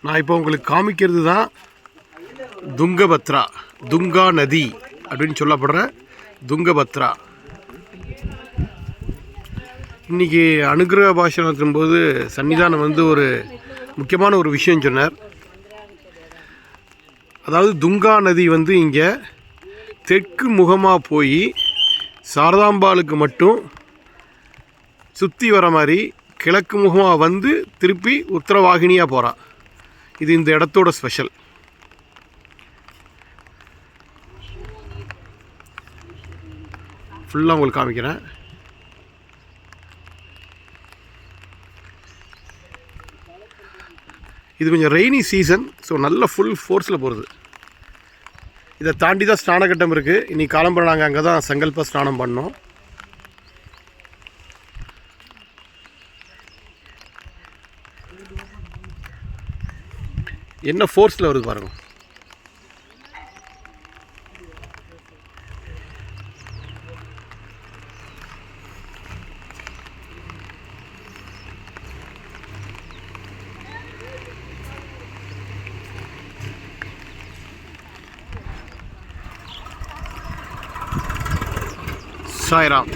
நான் இப்போ உங்களுக்கு காமிக்கிறது தான் துங்கபத்ரா, துங்கா நதி அப்படின்னு சொல்லப்படுற துங்கபத்ரா. இன்றைக்கி அனுகிரக பாஷணத்தின் போது சன்னிதானம் வந்து ஒரு முக்கியமான ஒரு விஷயம் சொன்னார். அதாவது துங்கா நதி வந்து இங்கே தெற்கு முகமாக போய் சாரதாம்பாளுக்கு மட்டும் சுற்றி வர மாதிரி கிழக்கு முகமாக வந்து திருப்பி உத்தரவாகினியாக போகிறா. இது இந்த இடத்தோட ஸ்பெஷல். ஃபுல்லாக உங்களுக்கு காமிக்கிறேன். இது கொஞ்சம் ரெய்னி சீசன், ஸோ நல்ல ஃபுல் ஃபோர்ஸில் போகிறது. இதை தாண்டி தான் ஸ்நானகட்டம் இருக்குது. இன்றைக்கி காலம்பரம் நாங்கள் அங்கே தான் சங்கல்ப ஸ்நானம் பண்ணோம். என்ன ஃபோர்ஸில் வருது பாருங்கள். சாய்ராம்.